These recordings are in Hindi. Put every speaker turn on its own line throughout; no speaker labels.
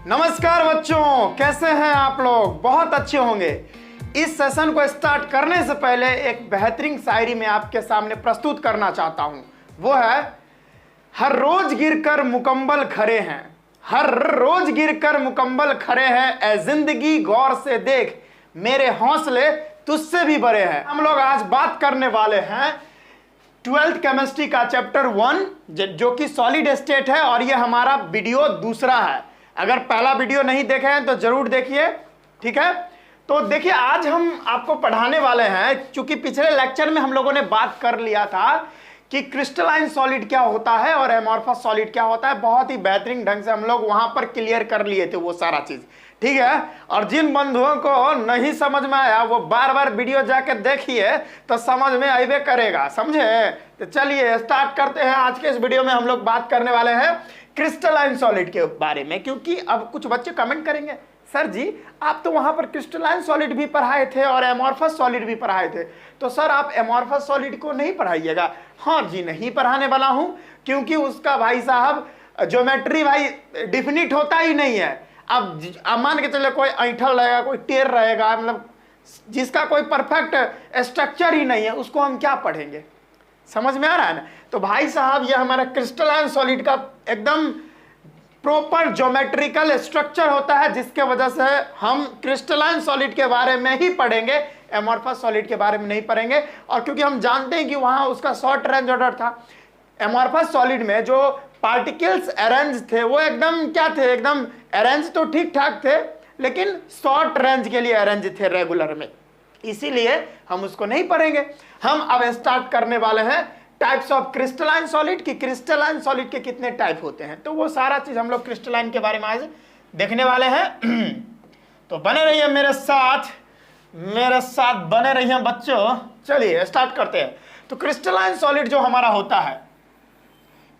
नमस्कार बच्चों, कैसे हैं आप लोग? बहुत अच्छे होंगे। इस सेशन को स्टार्ट करने से पहले एक बेहतरीन शायरी मैं आपके सामने प्रस्तुत करना चाहता हूं। वो है, हर रोज गिरकर मुकम्मल खड़े हैं, हर रोज गिरकर मुकम्मल खड़े हैं, ए जिंदगी गौर से देख मेरे हौसले तुझसे भी बड़े हैं। हम लोग आज बात करने वाले हैं 12th केमिस्ट्री का चैप्टर 1 जो कि सॉलिड स्टेट है, और ये हमारा वीडियो दूसरा है। अगर पहला वीडियो नहीं देखे हैं तो जरूर देखिए, ठीक है। तो देखिए, आज हम आपको पढ़ाने वाले हैं, क्योंकि पिछले लेक्चर में हम लोगों ने बात कर लिया था कि क्रिस्टलाइन सॉलिड क्या होता है और एमॉर्फस सॉलिड क्या होता है। बहुत ही बेहतरीन ढंग से हम लोग वहां पर क्लियर कर लिए थे वो सारा चीज, ठीक है। और जिन बंधुओं को नहीं समझ में आया वो बार बार वीडियो जाके देखिए तो समझ में आइबे करेगा, समझे। तो चलिए स्टार्ट करते हैं। आज के इस वीडियो में हम लोग बात करने वाले हैं क्रिस्टलाइन सॉलिड के बारे में, क्योंकि अब कुछ बच्चे कमेंट करेंगे, सर जी आप तो वहां पर क्रिस्टलाइन सॉलिड भी पढ़ाए थे और एमॉर्फस सॉलिड भी पढ़ाए थे, तो सर आप एमॉर्फस सॉलिड को नहीं पढ़ाइएगा। हाँ जी, नहीं पढ़ाने वाला हूं, क्योंकि उसका भाई साहब ज्योमेट्री भाई डिफिनिट होता ही नहीं है। अब मान के चले कोई ऐंठल रहेगा, कोई टेर रहेगा, मतलब जिसका कोई परफेक्ट स्ट्रक्चर ही नहीं है, उसको हम क्या पढ़ेंगे? समझ में आ रहा है ना। तो भाई साहब ये हमारा क्रिस्टलाइन सॉलिड का एकदम प्रॉपर ज्योमेट्रिकल स्ट्रक्चर होता है, जिसके वजह से हम क्रिस्टलाइन सॉलिड के बारे में ही पढ़ेंगे, एमॉर्फस सॉलिड के बारे में नहीं पढ़ेंगे। और क्योंकि हम जानते हैं कि वहां उसका शॉर्ट रेंज ऑर्डर था, एमॉर्फस सॉलिड में जो पार्टिकल्स अरेंज थे वो एकदम क्या थे, एकदम अरेंज तो ठीक ठाक थे, लेकिन शॉर्ट रेंज के लिए अरेंज थे रेगुलर में, इसीलिए हम उसको नहीं पढ़ेंगे। हम अब स्टार्ट करने वाले हैं टाइप्स ऑफ क्रिस्टलाइन सॉलिड की क्रिस्टलाइन सॉलिड के कितने टाइप होते हैं, तो वो सारा चीज हम लोग क्रिस्टलाइन के बारे में आज देखने वाले हैं। तो बने रहिए मेरे साथ बने रहिए बच्चों। चलिए स्टार्ट करते हैं। तो क्रिस्टलाइन सॉलिड जो हमारा होता है,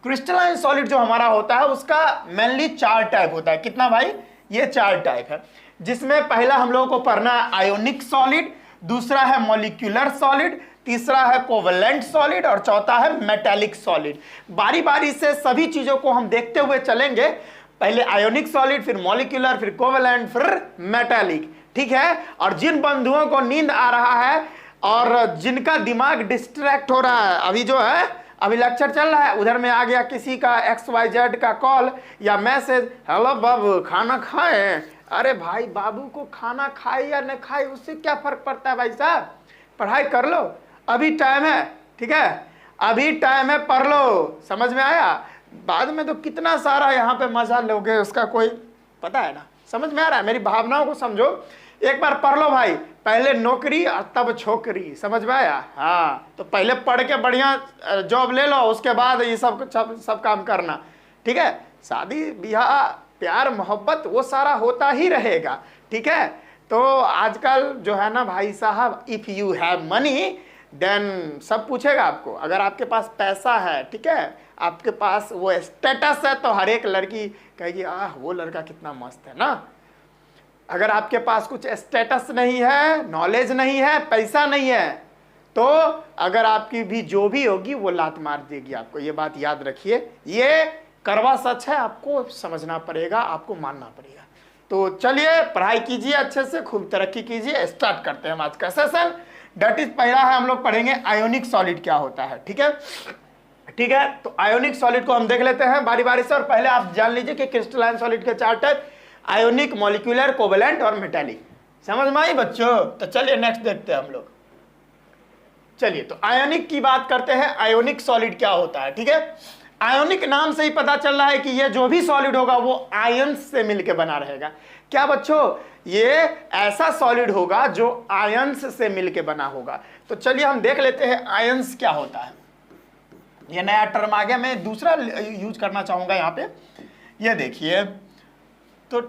क्रिस्टलाइन सॉलिड जो हमारा होता है उसका मेनली 4 टाइप होता है। कितना भाई? ये 4 टाइप है, जिसमें पहला हम लोगों को पढ़ना है आयोनिक सॉलिड, दूसरा है मॉलिक्यूलर सॉलिड, तीसरा है कोवलेंट सॉलिड और चौथा है मेटालिक सॉलिड। बारी बारी से सभी चीजों को हम देखते हुए चलेंगे, पहले आयोनिक सॉलिड, फिर मॉलिक्यूलर, फिर कोवलेंट, फिर मेटालिक, ठीक है। और जिन बंधुओं को नींद आ रहा है और जिनका दिमाग डिस्ट्रैक्ट हो रहा है, अभी जो है अभी लेक्चर चल रहा है, उधर में आ गया किसी का XYZ का कॉल या मैसेज, हेलो बाबू खाना खाए। अरे भाई, बाबू को खाना खाए या न खाए उससे क्या फर्क पड़ता है भाई साहब, पढ़ाई कर लो, अभी टाइम है, ठीक है, अभी टाइम है, पढ़ लो। समझ में आया? बाद में तो कितना सारा यहाँ पे मजा लोगे, उसका कोई पता है ना। समझ में आ रहा है? मेरी भावनाओं को समझो, एक बार पढ़ लो भाई, पहले नौकरी और तब छोकरी। समझ में आया? हाँ, तो पहले पढ़ के बढ़िया जॉब ले लो, उसके बाद ये सब काम करना, ठीक है। शादी ब्याह प्यार मोहब्बत वो सारा होता ही रहेगा, ठीक है। तो आजकल जो है ना भाई साहब, if you have money then सब पूछेगा आपको। अगर आपके पास पैसा है, ठीक है, आपके पास वो स्टेटस है, तो हर एक लड़की कहेगी आह वो लड़का कितना मस्त है ना। अगर आपके पास कुछ स्टेटस नहीं है, नॉलेज नहीं है, पैसा नहीं है, तो अगर आपकी भी जो भी होगी वो लात मार देगी आपको। ये बात याद रखिए, ये करवा सच है, आपको समझना पड़ेगा, आपको मानना पड़ेगा। तो चलिए पढ़ाई कीजिए अच्छे से, खूब तरक्की कीजिए। स्टार्ट करते हैं आज का सेशन। दैट इज पहला है, हम लोग पढ़ेंगे आयोनिक सॉलिड क्या होता है, ठीक है, ठीक है। तो आयोनिक सॉलिड को हम देख लेते हैं बारी बारी से, और पहले आप जान लीजिए कि क्रिस्टलाइन सॉलिड के 4 टाइप, आयोनिक, मॉलिक्यूलर, कोवलेंट और मेटालिक। समझ में आई बच्चों? तो चलिए नेक्स्ट देखते हैं हम लोग। चलिए तो आयोनिक की बात करते हैं। आयोनिक सॉलिड क्या होता है, ठीक है। आयोनिक नाम से ही पता चल रहा है कि ये जो भी सॉलिड होगा वो आयंस से मिलकर बना रहेगा। क्या बच्चों? ये ऐसा सॉलिड होगा जो आयंस से मिलकर बना होगा। तो चलिए हम देख लेते हैं आयंस क्या होता है। ये नया टर्म आ गया, मैं दूसरा यूज करना चाहूंगा यहाँ पे। ये देखिए, तो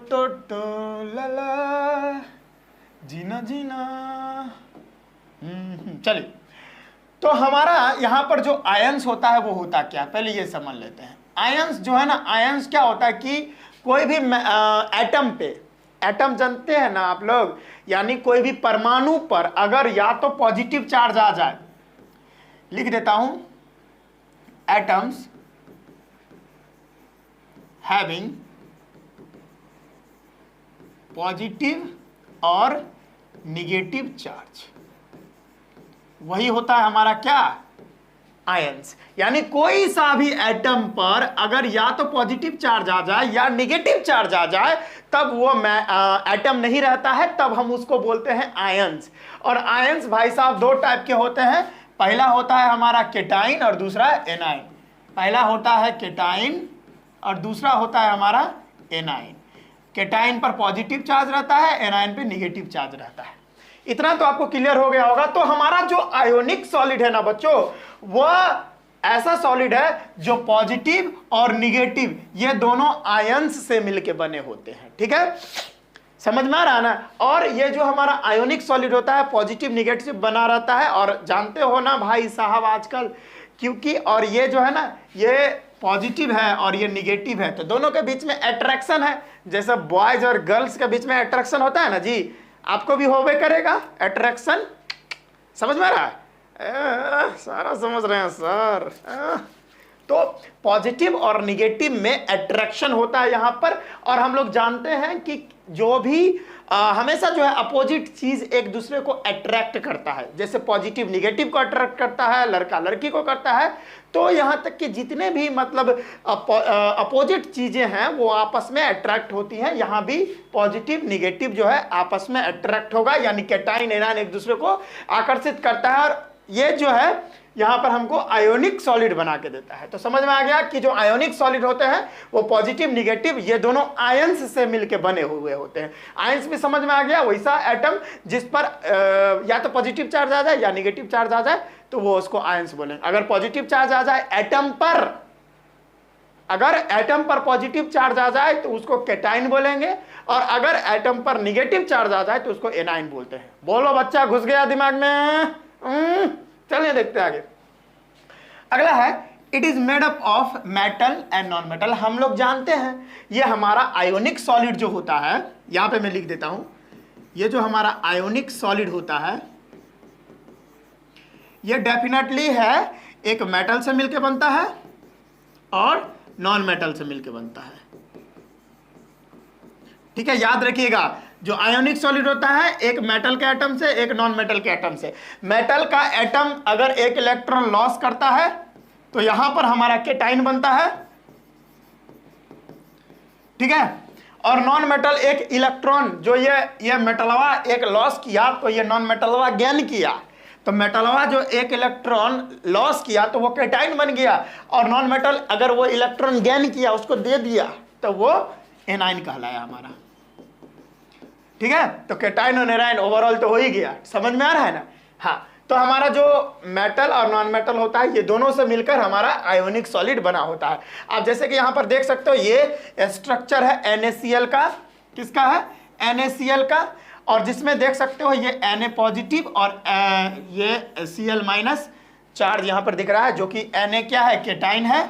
ला जीना जीना। चलिए, तो हमारा यहाँ पर जो आयंस होता है वो होता क्या, पहले ये समझ लेते हैं। आयंस जो है ना, आयंस क्या होता है कि कोई भी एटम पे, एटम जानते हैं ना आप लोग, यानी कोई भी परमाणु पर अगर या तो पॉजिटिव चार्ज आ जाए, लिख देता हूं, एटम्स हैविंग पॉजिटिव और निगेटिव चार्ज, वही होता है हमारा क्या, आयंस। यानी कोई सा भी एटम पर अगर या तो पॉजिटिव चार्ज आ जाए या निगेटिव चार्ज आ जाए तब वो एटम नहीं रहता है, तब हम उसको बोलते हैं आयंस। और आयंस भाई साहब दो टाइप के होते हैं, पहला होता है हमारा केटाइन और दूसरा एनाइन। पहला होता है केटाइन और दूसरा होता है हमारा एनाइन। केटाइन पर पॉजिटिव चार्ज रहता है, एनाइन पे निगेटिव चार्ज रहता है। इतना तो आपको क्लियर हो गया होगा। तो हमारा जो आयोनिक सॉलिड है ना बच्चों, वह ऐसा सॉलिड है जो पॉजिटिव और निगेटिव ये दोनों आयंस से मिलके बने होते हैं। ठीक है, समझ में आ रहा है ना। और ये जो हमारा आयोनिक सॉलिड होता है पॉजिटिव निगेटिव बना रहता है। और जानते हो ना भाई साहब आजकल, क्योंकि और ये जो है ना ये पॉजिटिव है और ये निगेटिव है, तो दोनों के बीच में अट्रैक्शन है। जैसे बॉयज और गर्ल्स के बीच में अट्रैक्शन होता है ना जी, आपको भी होवे करेगा अट्रैक्शन। समझ में आ रहा है? सारा समझ रहे हैं सर। तो पॉजिटिव और निगेटिव में अट्रैक्शन होता है यहां पर। और हम लोग जानते हैं कि जो भी हमेशा जो है अपोजिट चीज एक दूसरे को अट्रैक्ट करता है। जैसे पॉजिटिव निगेटिव को अट्रैक्ट करता है, लड़का लड़की को करता है। तो यहां तक कि जितने भी मतलब अपोजिट चीजें हैं वो आपस में अट्रैक्ट होती हैं। यहां भी पॉजिटिव निगेटिव जो है आपस में अट्रैक्ट होगा, यानी कैटाइन एनाइन एक दूसरे को आकर्षित करता है। और ये जो है यहां पर हमको आयोनिक सॉलिड बना के देता है। तो समझ में आ गया कि जो आयोनिक सॉलिड होते हैं वो पॉजिटिव निगेटिव ये दोनों आयंस से मिलके बने हुए होते हैं। आयंस भी समझ में आ गया, वैसा एटम जिस पर या तो पॉजिटिव चार्ज आ जाए या निगेटिव चार्ज आ जाए तो वो उसको आयंस बोलेंगे। अगर पॉजिटिव चार्ज आ जाए एटम पर, अगर एटम पर पॉजिटिव चार्ज आ जाए तो उसको कैटाइन बोलेंगे, और अगर एटम पर निगेटिव चार्ज आ जाए तो उसको एनाइन बोलते हैं। बोलो बच्चा, घुस गया दिमाग में? चलिए देखते हैं आगे। अगला है it is made up of metal and non metal. हम लोग जानते हैं ये हमारा आयोनिक सॉलिड जो होता है, यहां पे मैं लिख देता हूं, ये जो हमारा आयोनिक सॉलिड होता है ये डेफिनेटली है एक मेटल से मिलकर बनता है और नॉन मेटल से मिलकर बनता है। ठीक है, याद रखिएगा जो आयोनिक सॉलिड होता है एक मेटल के एटम से एक नॉन मेटल के एटम से। मेटल का एटम अगर एक इलेक्ट्रॉन लॉस करता है तो यहां पर हमारा कैटाइन बनता है। ठीक है, और नॉन मेटल एक इलेक्ट्रॉन जो ये मेटलवा एक लॉस किया तो ये नॉन मेटलवा गेन किया, तो मेटलवा जो एक इलेक्ट्रॉन लॉस किया तो वो कैटाइन बन गया, और नॉन मेटल अगर वो इलेक्ट्रॉन गेन किया उसको दे दिया तो वो एनाइन कहलाया हमारा। ठीक है, तो कैटाइन और एनाइन ओवरऑल तो हो ही गया। समझ में आ रहा है ना? हाँ, तो हमारा जो मेटल और नॉन मेटल होता है ये दोनों से मिलकर हमारा आयोनिक सॉलिड बना होता है। आप जैसे कि यहां पर देख सकते हो ये स्ट्रक्चर है NaCl का। किसका है? NaCl का। और जिसमें देख सकते हो ये Na पॉजिटिव और ये Cl माइनस चार्ज यहां पर दिख रहा है, जो कि Na क्या है? कैटाइन है,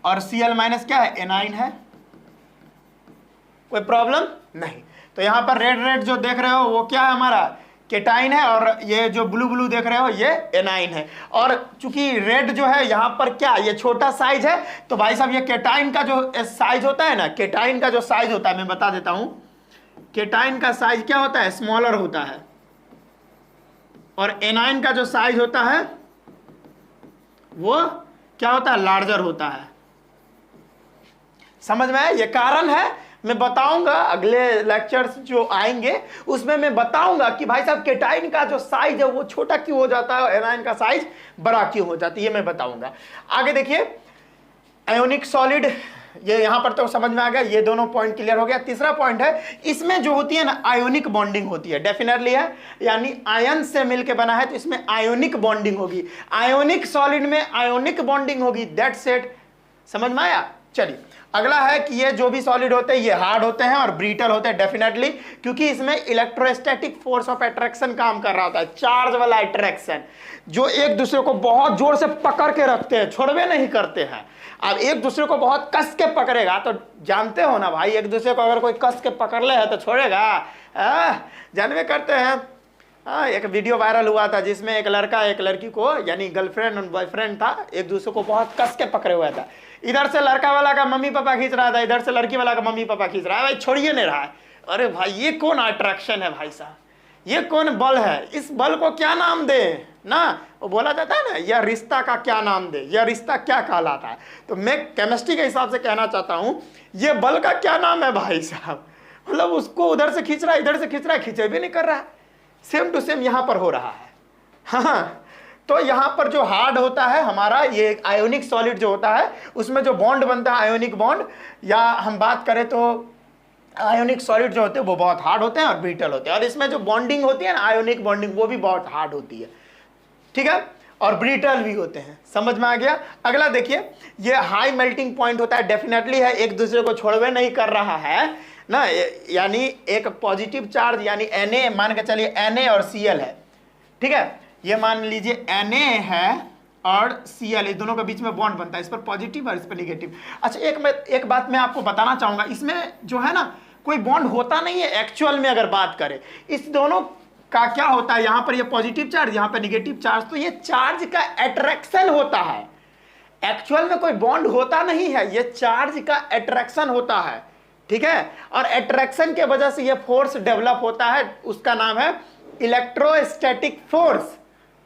और Cl माइनस क्या है? एनाइन है। कोई प्रॉब्लम नहीं। तो यहां पर रेड रेड जो देख रहे हो वो क्या है? हमारा कैटाइन है, और ये जो ब्लू ब्लू देख रहे हो ये एनाइन है। और चूंकि रेड जो है यहां पर क्या ये छोटा साइज है, तो भाई साहब ये कैटाइन का जो साइज होता है ना, कैटाइन का जो साइज होता है मैं बता देता हूं। कैटाइन का साइज क्या होता है? स्मॉलर होता है, और एनाइन का जो साइज होता है वो क्या होता है? लार्जर होता है। समझ में आया? ये कारण है, मैं बताऊंगा अगले लेक्चर्स जो आएंगे उसमें मैं बताऊंगा कि भाई साहब कैटाइन का जो साइज है वो छोटा क्यों हो जाता है और एनाइन का साइज बड़ा क्यों हो जाती है, ये मैं बताऊंगा। आगे देखिए, आयोनिक सॉलिड ये यहां पर तो समझ में आ गया, ये दोनों पॉइंट क्लियर हो गया। तीसरा पॉइंट है इसमें जो होती है ना आयोनिक बॉन्डिंग होती है, डेफिनेटली है, यानी आयन से मिलकर बना है तो इसमें आयोनिक बॉन्डिंग होगी। आयोनिक सॉलिड में आयोनिक बॉन्डिंग होगी, दैट्स इट। समझ में आया? चलिए अगला है कि ये जो भी सॉलिड होते हैं ये हार्ड होते हैं और ब्रीटल होते हैं, डेफिनेटली, क्योंकि इसमें इलेक्ट्रोस्टैटिक फोर्स ऑफ अट्रैक्शन काम कर रहा होता है, चार्ज वाला अट्रैक्शन, जो एक दूसरे को बहुत जोर से पकड़ के रखते हैं, छोड़वे नहीं करते हैं। अब एक दूसरे को बहुत कस के पकड़ेगा तो जानते हो ना भाई, एक दूसरे को अगर कोई कस के पकड़ ले है तो छोड़ेगा? जानवे करते हैं। एक वीडियो वायरल हुआ था जिसमें एक लड़का एक लड़की को, यानी गर्लफ्रेंड और बॉयफ्रेंड था, एक दूसरे को बहुत कस के पकड़े हुआ था। इधर से लड़का वाला का मम्मी पापा खींच रहा था, इधर से लड़की वाला का मम्मी पापा खींच रहा है, भाई छोड़िए नहीं रहा है। अरे भाई ये कौन अट्रैक्शन है भाई साहब, ये कौन बल है, इस बल को क्या नाम दे ना, वो बोला जाता है ना, यह रिश्ता का क्या नाम दे, यह रिश्ता क्या कहलाता है। तो मैं केमिस्ट्री के हिसाब से कहना चाहता हूं ये बल का क्या नाम है भाई साहब, मतलब उसको उधर से खींच रहा है, इधर से खींच रहा है, खींचे भी नहीं कर रहा है, सेम टू सेम यहां पर हो रहा है। हाँ, तो यहां पर जो हार्ड होता है हमारा ये आयोनिक सॉलिड जो होता है उसमें जो बॉन्ड बनता है आयोनिक बॉन्ड, या हम बात करें तो आयोनिक सॉलिड जो होते हैं वो बहुत हार्ड होते हैं और ब्रिटल होते हैं, और इसमें जो बॉन्डिंग होती है ना आयोनिक बॉन्डिंग वो भी बहुत हार्ड होती है, ठीक है, और ब्रिटल भी होते हैं। समझ में आ गया। अगला देखिए, ये हाई मेल्टिंग पॉइंट होता है, डेफिनेटली है, एक दूसरे को छोड़वे नहीं कर रहा है ना, यानी एक पॉजिटिव चार्ज यानी Na, मान के चलिए Na और Cl है, ठीक है, ये मान लीजिए Na है और Cl, इस दोनों के बीच में बॉन्ड बनता है, इस पर पॉजिटिव और इस पर निगेटिव। अच्छा एक बात मैं आपको बताना चाहूंगा, इसमें जो है ना कोई बॉन्ड होता नहीं है एक्चुअल में, अगर बात करें इस दोनों का क्या होता है, यहां पर ये पॉजिटिव चार्ज, यहां पर निगेटिव चार्ज, तो ये चार्ज का अट्रैक्शन होता है, एक्चुअल में कोई बॉन्ड होता नहीं है, ये चार्ज का अट्रैक्शन होता है, ठीक है, और अट्रैक्शन के वजह से ये फोर्स डेवलप होता है, उसका नाम है इलेक्ट्रोस्टैटिक फोर्स,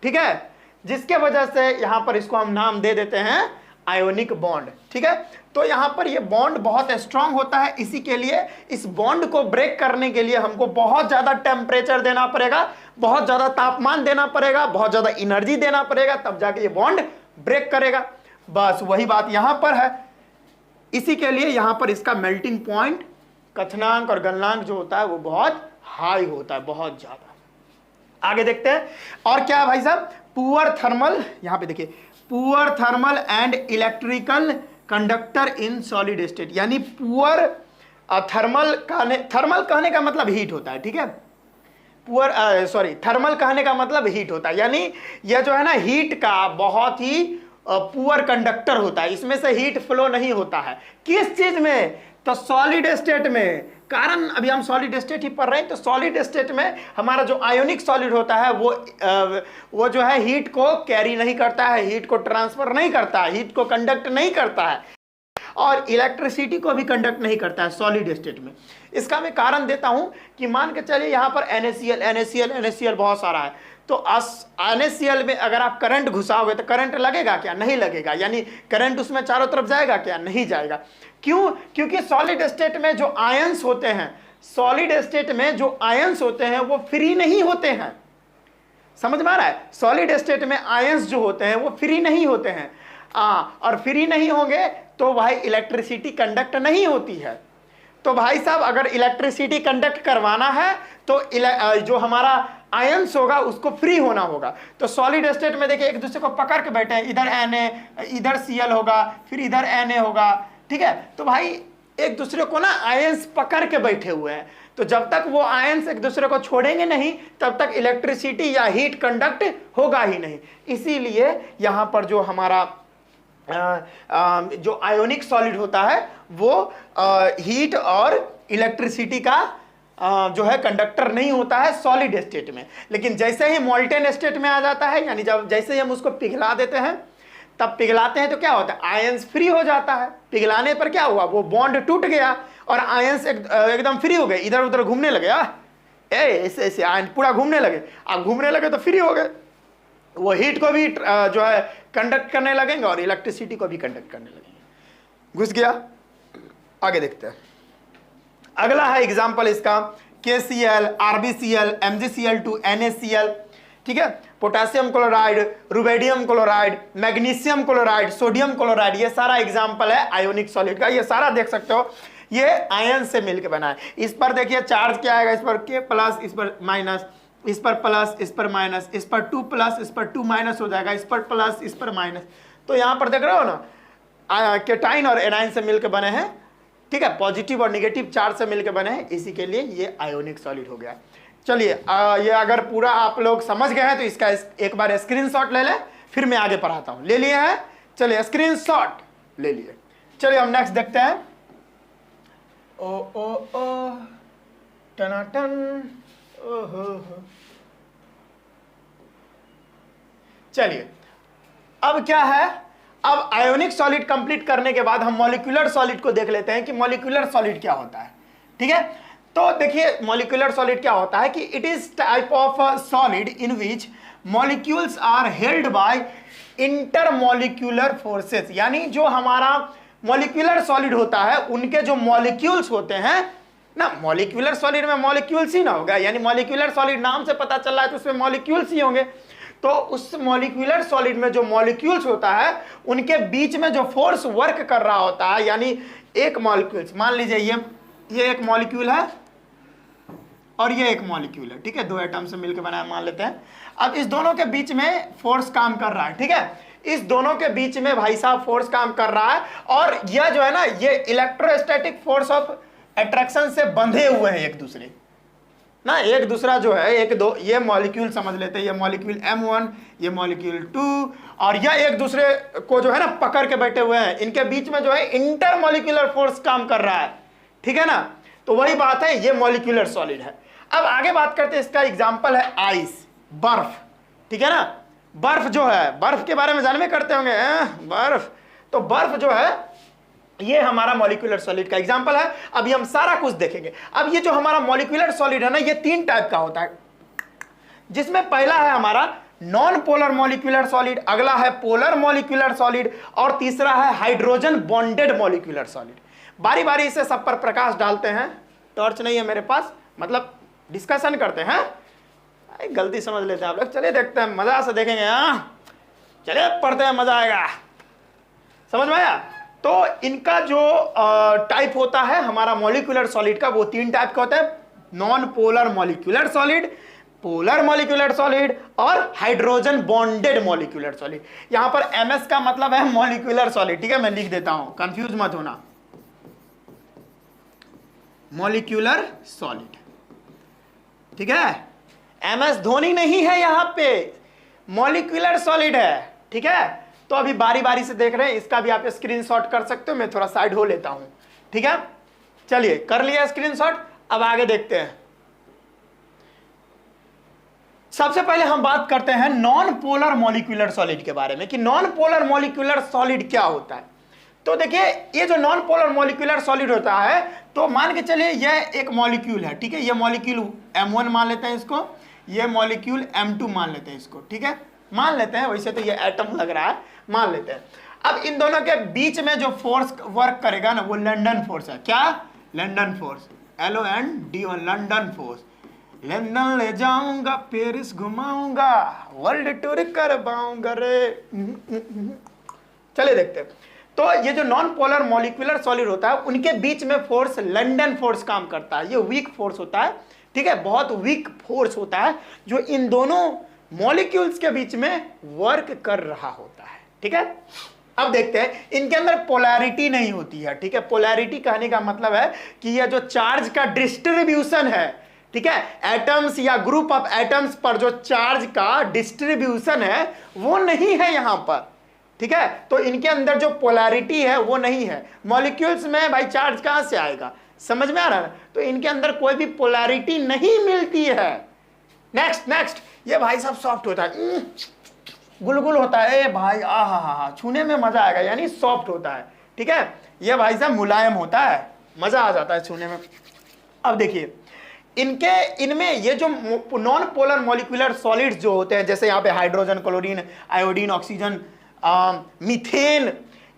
ठीक है, जिसके वजह से यहां पर इसको हम नाम दे देते हैं आयोनिक बॉन्ड, ठीक है। तो यहां पर ये बॉन्ड बहुत स्ट्रांग होता है, इसी के लिए इस बॉन्ड को ब्रेक करने के लिए हमको बहुत ज्यादा टेम्परेचर देना पड़ेगा, बहुत ज्यादा तापमान देना पड़ेगा, बहुत ज्यादा एनर्जी देना पड़ेगा, तब जाके ये बॉन्ड ब्रेक करेगा। बस वही बात यहां पर है, इसी के लिए यहां पर इसका मेल्टिंग पॉइंट, कथनांक और गलनांक जो होता है वो बहुत हाई होता है, बहुत ज्यादा। आगे देखते हैं और क्या है भाई साहब, पुअर थर्मल, यहां पे देखिए, poor thermal and electrical conductor in solid state, यानी पुअर थर्मल कहने का मतलब हीट होता है, ठीक है, पुअर थर्मल कहने का मतलब हीट होता है, यानी यह जो है ना हीट का बहुत ही पुअर कंडक्टर होता है, इसमें से हीट फ्लो नहीं होता है, किस चीज में, तो सॉलिड स्टेट में। कारण अभी हम सॉलिड स्टेट ही पढ़ रहे हैं, तो सॉलिड स्टेट में हमारा जो आयोनिक सॉलिड होता है वो जो है हीट को कैरी नहीं करता है, हीट को ट्रांसफर नहीं करता है, हीट को कंडक्ट नहीं करता है, और इलेक्ट्रिसिटी को भी कंडक्ट नहीं करता है सॉलिड स्टेट में। इसका मैं कारण देता हूं कि मान के चलिए यहां पर NaCl बहुत सारा है, तो NaCl में अगर आप करंट घुसाओगे तो करंट लगेगा क्या, नहीं लगेगा, यानी करंट उसमें चारों तरफ जाएगा क्या, नहीं जाएगा। क्यों, क्योंकि सॉलिड स्टेट में जो आयंस होते हैं, सॉलिड स्टेट में जो आयंस होते हैं वो फ्री नहीं होते हैं, समझ में आ रहा है, सॉलिड स्टेट में आयंस जो होते हैं वो फ्री नहीं होते हैं, और फ्री नहीं होंगे तो भाई इलेक्ट्रिसिटी कंडक्ट नहीं होती है। तो भाई साहब अगर इलेक्ट्रिसिटी कंडक्ट करवाना है तो जो हमारा आयंस होगा उसको फ्री होना होगा। तो सॉलिड स्टेट में देखिए एक दूसरे को पकड़ के बैठे हैं, इधर Na, इधर Cl होगा, फिर इधर Na होगा, ठीक है, तो भाई एक दूसरे को ना आयंस पकड़ के बैठे हुए हैं, तो जब तक वो आयंस एक दूसरे को छोड़ेंगे नहीं तब तक इलेक्ट्रिसिटी या हीट कंडक्ट होगा ही नहीं। इसीलिए यहां पर जो हमारा जो आयोनिक सॉलिड होता है वो हीट और इलेक्ट्रिसिटी का जो है कंडक्टर नहीं होता है सॉलिड स्टेट में। लेकिन जैसे ही मोल्टेन स्टेट में आ जाता है, यानी जब जैसे ही हम उसको पिघला देते हैं, तब पिघलाते हैं तो क्या होता है, आयंस फ्री हो जाता है। पिघलाने पर क्या हुआ, वो बॉन्ड टूट गया और आयंस एकदम फ्री हो गए, इधर उधर घूमने लगे, ऐसे ऐसे आयन पूरा घूमने लगे। अब घूमने लगे तो फ्री हो गए, वो हीट को भी जो है कंडक्ट करने लगेंगे और इलेक्ट्रिसिटी को भी कंडक्ट करने लगेंगे। घुस गया। आगे देखते हैं, अगला है एग्जांपल इसका KCl, RbCl, MgCl2, NaCl, ठीक है, potassium chloride, rubidium chloride, magnesium chloride, sodium chloride, ये सारा एग्जांपल है आयोनिक सॉलिड का। ये सारा देख सकते हो ये आयन से मिलकर बना है। इस पर देखिए चार्ज क्या आएगा, इस पर K प्लस, इस पर माइनस, इस पर प्लस, इस पर माइनस, इस पर 2 प्लस, इस पर 2 माइनस हो जाएगा, इस पर प्लस, इस पर माइनस। तो यहां पर देख रहे हो ना, केटाइन और एनाइन से मिलकर बने हैं, ठीक है, पॉजिटिव और निगेटिव चार्ज से मिलकर बने हैं, इसी के लिए ये आयोनिक सॉलिड हो गया। चलिए ये अगर पूरा आप लोग समझ गए हैं तो इसका एक बार स्क्रीनशॉट ले लें, फिर मैं आगे पढ़ाता हूं। ले लिए हैं, चलिए स्क्रीनशॉट ले लिए। चलिए हम नेक्स्ट देखते हैं। ओ ओ ओ टनाटन, ओहो। चलिए अब क्या है, अब आयोनिक सॉलिड कंप्लीट करने के बाद हम मॉलिक्यूलर सॉलिड को देख लेते हैं कि मॉलिक्यूलर सॉलिड क्या होता है। ठीक है, तो देखिए मॉलिक्यूलर सॉलिड क्या होता है कि it is type of solid in which molecules are held by intermolecular forces. यानी जो हमारा मॉलिक्यूलर सॉलिड होता है उनके जो मॉलिक्यूल्स होते हैं ना, मॉलिक्यूलर सॉलिड में मॉलिक्यूल्स ही ना होगा, यानी मॉलिक्यूलर सॉलिड नाम से पता चल रहा है तो उसमें मॉलिक्यूल्स ही होंगे। तो उस मॉलिक्यूलर सॉलिड में जो मॉलिक्यूल्स होता है उनके बीच में जो फोर्स वर्क कर रहा होता है, यानी एक मॉलिक्यूल्स, मान लीजिए ये एक मॉलिक्यूल है और ये एक मॉलिक्यूल है, ठीक है, दो एटम से मिलकर बनाया मान लेते हैं। अब इस दोनों के बीच में फोर्स काम कर रहा है, ठीक है, इस दोनों के बीच में भाई साहब फोर्स काम कर रहा है, और यह जो है ना ये इलेक्ट्रोस्टैटिक फोर्स ऑफ अट्रैक्शन से बंधे हुए हैं एक दूसरे ना। एक दूसरा जो है एक दो ये मॉलिक्यूल समझ लेते हैं, ये मॉलिक्यूल M1, ये मॉलिक्यूल 2, और यह एक दूसरे को जो है ना पकड़ के बैठे हुए हैं। इनके बीच में जो है इंटर मॉलिक्यूलर फोर्स काम कर रहा है, ठीक है ना। तो वही बात है, ये मॉलिक्यूलर सॉलिड है। अब आगे बात करते हैं, इसका एग्जांपल है आइस, बर्फ, ठीक है ना। बर्फ जो है, बर्फ के बारे में जानवे करते होंगे बर्फ, तो बर्फ जो है ये हमारा मॉलिक्यूलर सॉलिड का एग्जांपल है। अभी हम सारा कुछ देखेंगे। अब ये जो हमारा मॉलिक्यूलर सॉलिड है ना, ये तीन टाइप का होता है, जिसमें पहला है हमारा नॉन पोलर मॉलिक्यूलर सॉलिड, अगला है पोलर मॉलिक्यूलर सॉलिड, और तीसरा है हाइड्रोजन बॉन्डेड मॉलिक्यूलर सॉलिड। बारी बारी से सब पर प्रकाश डालते हैं, टॉर्च नहीं है मेरे पास, मतलब डिस्कशन करते हैं, गलती समझ लेते हैं आप लोग। चलिए देखते हैं, मजा से देखेंगे, चलिए पढ़ते हैं, मजा आएगा, समझ में आया। तो इनका जो टाइप होता है हमारा मॉलिक्यूलर सॉलिड का, वो तीन टाइप का होता है, non polar molecular solid, polar molecular solid, और हाइड्रोजन बॉन्डेड मॉलिक्यूलर सॉलिड। यहां पर MS का मतलब है मॉलिक्यूलर सॉलिड, ठीक है, मैं लिख देता हूं, कंफ्यूज मत होना, मॉलिक्यूलर सॉलिड, ठीक है। MS धोनी नहीं है, यहां पे मॉलिक्यूलर सॉलिड है, ठीक है। तो अभी बारी बारी से देख रहे हैं, इसका भी आप स्क्रीनशॉट कर सकते हो, मैं थोड़ा साइड हो लेता हूं, ठीक है। चलिए कर लिया स्क्रीनशॉट, अब आगे देखते हैं। सबसे पहले हम बात करते हैं नॉन पोलर मॉलिक्यूलर सॉलिड के बारे में कि नॉन पोलर मॉलिक्यूलर सॉलिड क्या होता है। तो देखिए ये जो नॉन पोलर मॉलिक्यूलर सॉलिड होता है, तो मान के चलिए यह एक मॉलिक्यूल है, ठीक है, ये मॉलिक्यूल M1 मान लेते हैं इसको, ये मॉलिक्यूल M2 मान लेते हैं इसको, ठीक है, मान लेते हैं, वैसे तो ये एटम लग रहा है, मान लेते हैं। अब इन दोनों के बीच में जो फोर्स वर्क करेगा ना, वो लंदन फोर्स है। क्या? London force, LONDN, London force. London ले जाऊंगा, पेरिस घुमाऊंगा, वर्ल्ड टूर करवाऊंगा रे। चलिए देखते हैं। तो ये जो नॉन पोलर मॉलिक्यूलर सॉलिड होता है, उनके बीच में फोर्स लंदन फोर्स काम करता है। ये वीक फोर्स होता है, ठीक है, बहुत वीक फोर्स होता है, जो इन दोनों मॉलिक्यूल्स के बीच में वर्क कर रहा होता है, ठीक है। अब देखते हैं, इनके अंदर पोलैरिटी नहीं होती है, ठीक है। पोलैरिटी कहने का मतलब है कि यह जो चार्ज का डिस्ट्रीब्यूशन है, ठीक है, एटम्स या ग्रुप ऑफ एटम्स पर जो चार्ज का डिस्ट्रीब्यूशन है वो नहीं है यहां पर, ठीक है। तो इनके अंदर जो पोलैरिटी है वो नहीं है। मॉलिक्यूल्स में भाई चार्ज कहां से आएगा, समझ में आ रहा है? तो इनके अंदर कोई भी पोलैरिटी नहीं मिलती है। नेक्स्ट, ये भाई साहब सॉफ्ट होता है, गुलगुल होता है, ए भाई आहा, छूने में मजा आएगा, यानी सॉफ्ट होता है, ठीक है। ये भाई साहब मुलायम होता है, मजा आ जाता है छूने में। अब देखिए इनमें ये जो नॉन पोलर मॉलिक्यूलर सॉलिड्स जो होते हैं, जैसे यहाँ पे hydrogen, chlorine, iodine, oxygen, methane,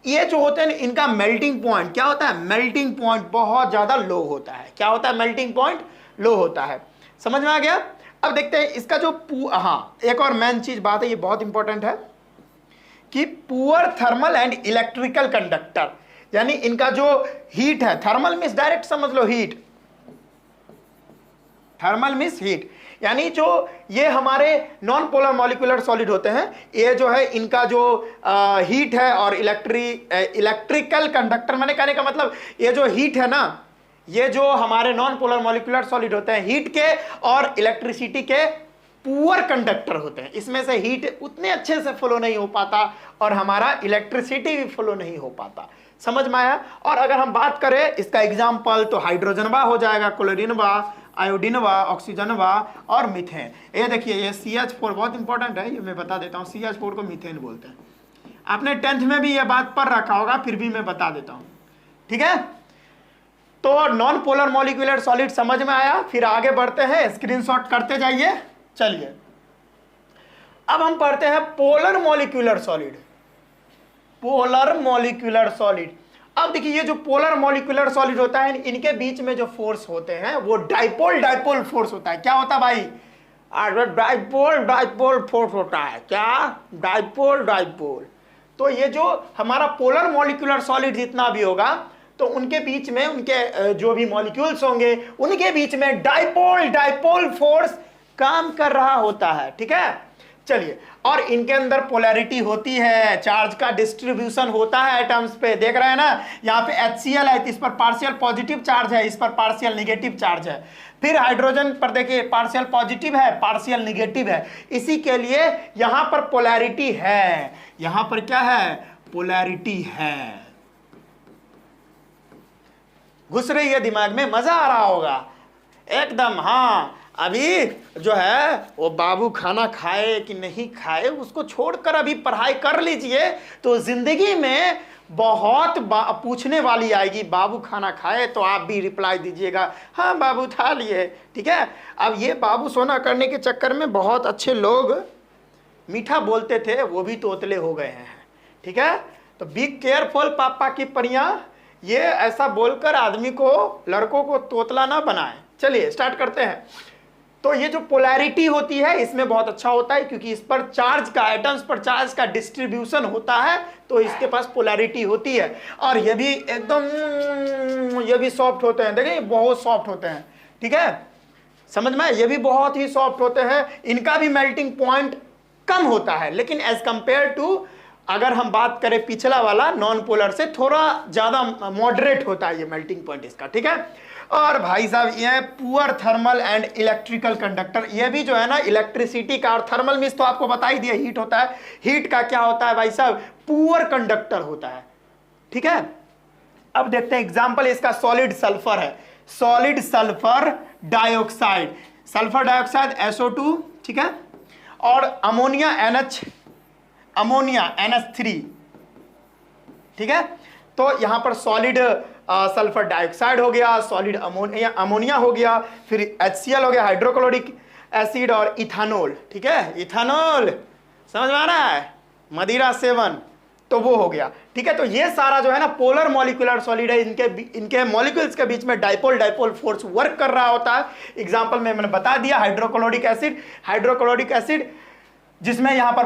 ये जो होते हैं इनका मेल्टिंग पॉइंट क्या होता है? मेल्टिंग पॉइंट बहुत ज्यादा लो होता है। क्या होता है? मेल्टिंग पॉइंट लो होता है। समझ में आ गया? अब देखते हैं इसका जो एक और मेन चीज बात है, ये बहुत इंपॉर्टेंट है कि poor thermal and electrical conductor, यानी इनका जो हीट है, थर्मल मींस डायरेक्ट समझ low heat, thermal means heat, यानी जो ये हमारे नॉन पोलर मॉलिक्यूलर सॉलिड होते हैं, ये जो है इनका जो हीट है और इलेक्ट्रिकल कंडक्टर, मैंने कहने का मतलब ये जो हीट है ना, ये जो हमारे नॉन पोलर मॉलिक्यूलर सॉलिड होते हैं, हीट के और इलेक्ट्रिसिटी के पुअर कंडक्टर होते हैं। इसमें से हीट उतने अच्छे से फ्लो नहीं हो पाता और हमारा इलेक्ट्रिसिटी भी फ्लो नहीं हो पाता। समझ में आया? और अगर हम बात करें इसका एग्जाम्पल, तो हाइड्रोजनवा हो जाएगा, क्लोरीनवा, आयोडीनवा, ऑक्सीजनवा और मीथेन। ये देखिए, ये CH4 बहुत इंपॉर्टेंट है, ये मैं बता देता हूँ, CH4 को मीथेन बोलते हैं। आपने 10th में भी ये बात पढ़ रखा होगा, फिर भी मैं बता देता हूं, ठीक है। तो नॉन पोलर मॉलिक्यूलर सॉलिड समझ में आया। फिर आगे बढ़ते हैं, स्क्रीनशॉट करते जाइए। चलिए अब हम पढ़ते हैं polar molecular solid. Polar molecular solid, अब देखिए ये जो पोलर मॉलिक्यूलर सॉलिड होता है, इनके बीच में जो फोर्स होते हैं वो डाइपोल डाइपोल फोर्स होता है। क्या होता है भाई? डाइपोल डाइपोल फोर्स होता है। क्या? Dipole dipole. तो ये जो हमारा पोलर मॉलिक्यूलर सॉलिड जितना भी होगा, तो उनके बीच में, उनके जो भी मॉलिक्यूल्स होंगे उनके बीच में डाइपोल डाइपोल फोर्स काम कर रहा होता है, ठीक है। चलिए, और इनके अंदर पोलैरिटी होती है, चार्ज का डिस्ट्रीब्यूशन होता है एटम्स पे। देख रहे हैं ना, यहाँ पे HCl है, इस पर पार्शियल पॉजिटिव चार्ज है, इस पर पार्शियल निगेटिव चार्ज है। फिर हाइड्रोजन पर देखिए पार्शियल पॉजिटिव है, पार्शियल निगेटिव है। इसी के लिए यहां पर पोलैरिटी है। यहां पर क्या है? पोलैरिटी है। घुस रही है दिमाग में, मजा आ रहा होगा एकदम। हाँ, अभी जो है वो बाबू खाना खाए कि नहीं खाए उसको छोड़कर अभी पढ़ाई कर लीजिए, तो जिंदगी में बहुत पूछने वाली आएगी। बाबू खाना खाए तो आप भी रिप्लाई दीजिएगा हाँ बाबू खा लिए, ठीक है। अब ये बाबू सोना करने के चक्कर में बहुत अच्छे लोग मीठा बोलते थे, वो भी तोतले हो गए हैं, ठीक है। तो बी केयरफुल पापा की परियां, ये ऐसा बोलकर आदमी को, लड़कों को तोतला ना बनाए। चलिए स्टार्ट करते हैं। तो ये जो पोलैरिटी होती है इसमें बहुत अच्छा होता है, क्योंकि इस पर चार्ज का, एटम्स पर चार्ज का डिस्ट्रीब्यूशन होता है, तो इसके पास पोलैरिटी होती है। और ये भी एकदम, ये भी सॉफ्ट होते हैं, देखिए बहुत सॉफ्ट होते हैं, ठीक है, समझ में। ये भी बहुत ही सॉफ्ट होते हैं, इनका भी मेल्टिंग पॉइंट कम होता है, लेकिन एज कंपेयर टू अगर हम बात करें पिछला वाला नॉन पोलर से, थोड़ा ज्यादा मॉडरेट होता है ये मेल्टिंग पॉइंट इसका, ठीक है। और भाई साहब ये poor thermal and electrical conductor, ये भी जो है ना इलेक्ट्रिसिटी का, और थर्मल मींस तो आपको बता ही दिया हीट होता है। हीट का क्या होता है भाई साहब? पुअर कंडक्टर होता है, ठीक है। अब देखते हैं एग्जांपल इसका, सॉलिड सल्फर है, solid sulphur dioxide, sulphur dioxide SO2, ठीक है, और अमोनिया NH3, ठीक है। तो यहां पर सॉलिड सल्फर डाइऑक्साइड हो गया, सॉलिड अमोनिया हो गया, फिर HCl हो गया, हाइड्रोक्लोरिक एसिड, और इथानॉल, ठीक है। इथानॉल समझ में आ रहा है? मदिरा सेवन, तो वो हो गया, ठीक है। तो ये सारा जो है ना पोलर मॉलिक्यूलर सॉलिड है, इनके मॉलिक्यूल्स के बीच में डाइपोल डाइपोल फोर्स वर्क कर रहा होता है। एग्जांपल में मैंने बता दिया, हाइड्रोक्लोरिक एसिड जिसमें यहां पर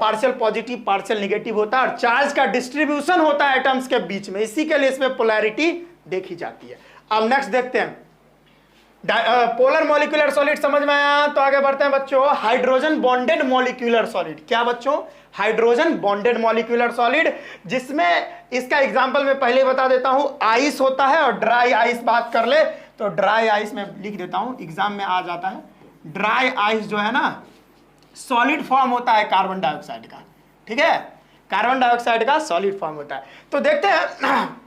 पार्शियल पॉजिटिव पार्शियल निगेटिव होता है, और चार्ज का डिस्ट्रीब्यूशन होता है एटम्स के बीच में, इसी के लिए इसमें पोलैरिटी देखी जाती है। अब नेक्स्ट देखते हैं, पोलर मॉलिक्यूलर सॉलिड समझ में आया, तो आगे बढ़ते हैं बच्चों। हाइड्रोजन बॉन्डेड मॉलिक्यूलर सॉलिड, क्या बच्चों? हाइड्रोजन बॉन्डेड मॉलिक्यूलर सॉलिड, जिसमें इसका एग्जांपल मैं पहले बता देता हूं, आइस होता है, और ड्राई आइस बात कर ले तो ड्राई आइस में लिख देता हूं, एग्जाम में आ जाता है। ड्राई आइस जो है ना सॉलिड फॉर्म होता है कार्बन डाइऑक्साइड का, ठीक है, कार्बन डाइऑक्साइड का सॉलिड फॉर्म होता है। तो देखते हैं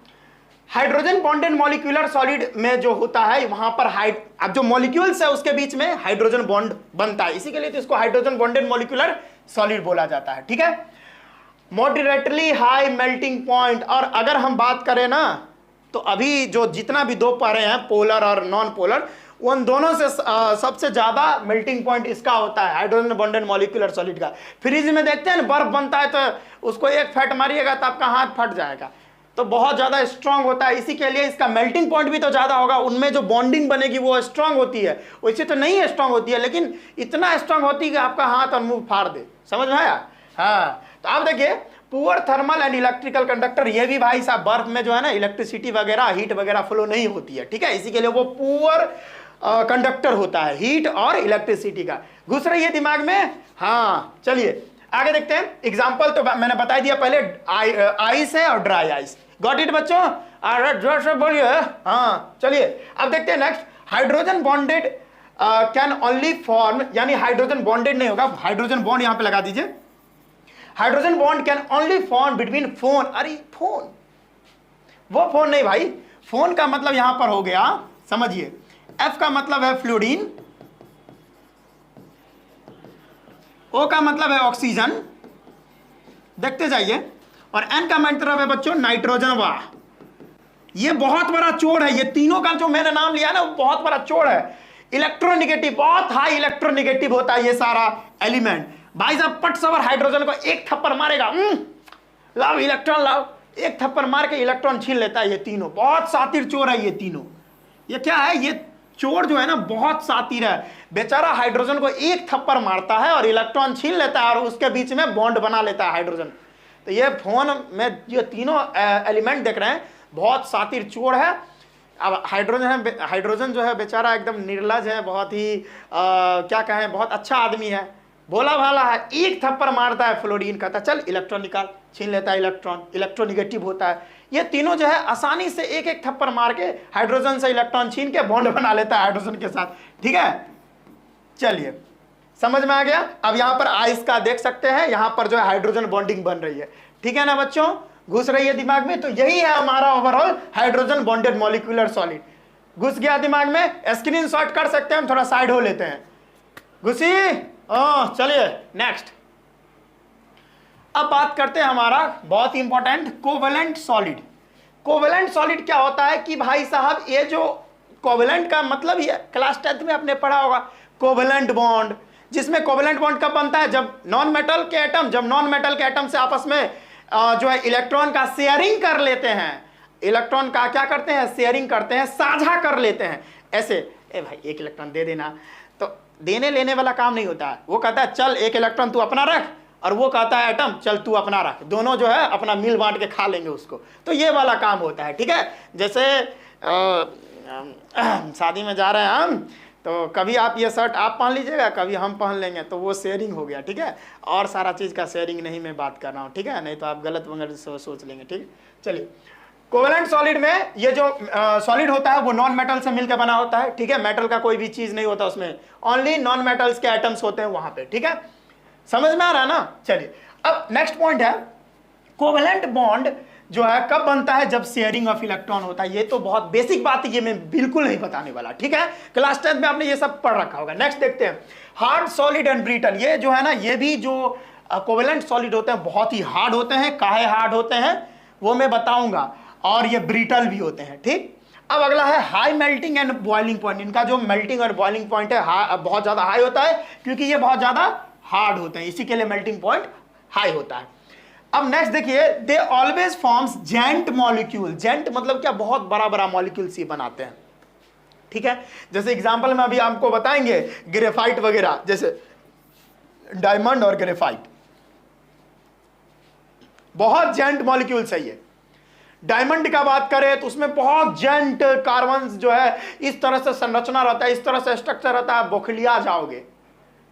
हाइड्रोजन बॉन्डेड मॉलिक्यूलर सॉलिड में जो होता है वहां पर अब जो मॉलिक्यूल्स है उसके बीच में हाइड्रोजन बॉन्ड बनता है, इसी के लिए तो इसको हाइड्रोजन बॉन्डेड मॉलिक्यूलर सॉलिड बोला जाता है, ठीक है। मॉडरेटली हाई मेल्टिंग पॉइंट, और अगर हम बात करें ना तो अभी जो जितना भी दो पा रहे हैं पोलर और नॉन पोलर, उन दोनों से सबसे ज्यादा मेल्टिंग पॉइंट इसका होता है हाइड्रोजन बॉन्डेड मॉलिक्यूलर सॉलिड का। फ्रिज में देखते हैं ना बर्फ बनता है, तो उसको एक फट मारिएगा तो आपका हाथ फट जाएगा, तो बहुत ज्यादा स्ट्रांग होता है, इसी के लिए इसका मेल्टिंग पॉइंट भी तो ज्यादा होगा, उनमें जो बॉन्डिंग बनेगी वो स्ट्रांग होती है। वैसे तो नहीं स्ट्रांग होती है, लेकिन इतना स्ट्रांग होती है कि आपका हाथ और मुंह फाड़ दे, समझ में आया? हाँ, तो आप देखिए poor thermal and electrical conductor, ये भी भाई साहब बर्फ में जो है ना इलेक्ट्रिसिटी वगैरह हीट वगैरह फ्लो नहीं होती है, ठीक है, इसी के लिए वो पुअर कंडक्टर होता है, हीट और इलेक्ट्रिसिटी का। घुस रही है दिमाग में? हाँ, चलिए आगे देखते हैं। एग्जांपल तो मैंने बता दिया पहले, आइस है और ड्राई आइस। गॉट इट बच्चों? अरे जोर से बोलिए। हाँ, चलिए अब देखते हैं next. Hydrogen bonded can only form, यानी हाइड्रोजन बॉन्डेड नहीं होगा, हाइड्रोजन बॉन्ड यहां पे लगा दीजिए। Hydrogen bond can only form between phone, अरे फोन, वो फोन नहीं भाई, फोन का मतलब यहां पर हो गया, समझिए, F का मतलब है फ्लोरीन, O का मतलब है ऑक्सीजन, देखते जाइए। और N का मतलब है बच्चों नाइट्रोजन। वाह, ये बहुत बड़ा चोर है, ये तीनों का जो मैंने नाम लिया ना वो बहुत बड़ा चोर है। इलेक्ट्रोनिगेटिव, बहुत हाई इलेक्ट्रोनिगेटिव होता है ये सारा एलिमेंट। भाई साहब पट सवर हाइड्रोजन को एक थप्पड़ मारेगा, लाओ इलेक्ट्रॉन लाओ, एक थप्पड़ मार के इलेक्ट्रॉन छीन लेता है। ये तीनों बहुत सातिर चोर है ये तीनों। ये क्या है, ये चोर जो है ना बहुत सातिर है, बेचारा हाइड्रोजन को एक थप्पड़ मारता है और इलेक्ट्रॉन छीन लेता है और उसके बीच में बॉन्ड बना लेता है हाइड्रोजन। तो ये फोन में जो तीनों एलिमेंट देख रहे हैं बहुत सातिर चोर है। अब हाइड्रोजन जो है बेचारा एकदम निर्लज है, बहुत ही क्या कहें, बहुत अच्छा आदमी है, भोला भाला है। एक थप्पड़ मारता है फ्लोरीन, कहता चल इलेक्ट्रॉन निकाल, छीन लेता है इलेक्ट्रॉन, इलेक्ट्रोनिगेटिव होता है। ये तीनों जो है आसानी से एक एक थप्पड़ मार के हाइड्रोजन से इलेक्ट्रॉन छीन के बॉन्ड बना लेता है हाइड्रोजन के साथ। ठीक है, चलिए समझ में आ गया। अब यहां पर आइस का देख सकते हैं, यहां पर जो है हाइड्रोजन बॉन्डिंग बन रही है। ठीक है ना बच्चों, घुस रही है दिमाग में। तो यही है हमारा overall hydrogen bonded molecular solid. घुस गया दिमाग में, स्क्रीन शॉट कर सकते हैं हम, थोड़ा साइड हो लेते हैं। घुसी, चलिए नेक्स्ट। अब बात करते हैं हमारा बहुत important covalent solid. Covalent solid क्या होता है कि भाई साहब ये जो कोवेलेंट का मतलब ही है, क्लास 10th में आपने पढ़ा होगा कोवेलेंट बॉन्ड, जिसमें कोवेलेंट बॉन्ड कब बनता है, जब नॉन मेटल के एटम से आपस में जो है इलेक्ट्रॉन का शेयरिंग कर लेते हैं। इलेक्ट्रॉन का क्या करते हैं, शेयरिंग करते हैं, साझा कर लेते हैं। ऐसे ए भाई एक इलेक्ट्रॉन दे देना, तो देने लेने वाला काम नहीं होता है। वो कहता है चल एक इलेक्ट्रॉन तू अपना रख, और वो कहता है एटम चल तू अपना रख, दोनों जो है अपना मिल बांट के खा लेंगे उसको। तो ये वाला काम होता है। ठीक है, जैसे शादी में जा रहे हैं हम, तो कभी आप ये शर्ट आप पहन लीजिएगा, कभी हम पहन लेंगे, तो वो शेयरिंग हो गया। ठीक है, और सारा चीज़ का शेयरिंग नहीं मैं बात कर रहा हूँ। ठीक है, नहीं तो आप गलत वगैरह सोच लेंगे। ठीक, चलिए कोवेलेंट सॉलिड में ये जो सॉलिड होता है वो नॉन मेटल से मिलकर बना होता है। ठीक है, मेटल का कोई भी चीज़ नहीं होता उसमें, ओनली नॉन मेटल्स के एटम्स होते हैं वहाँ पे। ठीक है, समझ में आ रहा है ना। चलिए अब नेक्स्ट पॉइंट है कोवेलेंट बॉन्ड जो है कब बनता है, जब शेयरिंग ऑफ इलेक्ट्रॉन होता है। ये तो बहुत बेसिक बात है, ये मैं बिल्कुल नहीं बताने वाला। ठीक है, क्लास 10 में आपने ये सब पढ़ रखा होगा। नेक्स्ट देखते हैं हार्ड सॉलिड एंड ब्रिटल। ये जो है ना, ये भी जो कोवेलेंट सॉलिड होते हैं बहुत ही हार्ड होते हैं। काहे हार्ड होते हैं वो मैं बताऊंगा, और ये ब्रिटल भी होते हैं। ठीक, अब अगला है high melting and boiling point. इनका जो मेल्टिंग और बॉइलिंग पॉइंट है बहुत ज्यादा हाई होता है, क्योंकि ये बहुत ज्यादा हार्ड होते हैं, इसी के लिए मेल्टिंग पॉइंट हाई होता है। अब नेक्स्ट देखिए, they always forms giant molecule. Giant मतलब क्या, बहुत बड़ा बड़ा मॉलिक्यूल्स ये बनाते हैं। ठीक है, जैसे एग्जांपल में अभी आपको बताएंगे ग्रेफाइट वगैरह, जैसे डायमंड और ग्रेफाइट, बहुत जेंट मॉलिक्यूल्स है ये। डायमंड का बात करें तो उसमें बहुत जेंट कार्बन जो है, इस तरह से संरचना रहता है, इस तरह से स्ट्रक्चर रहता है, बौखलिया जाओगे,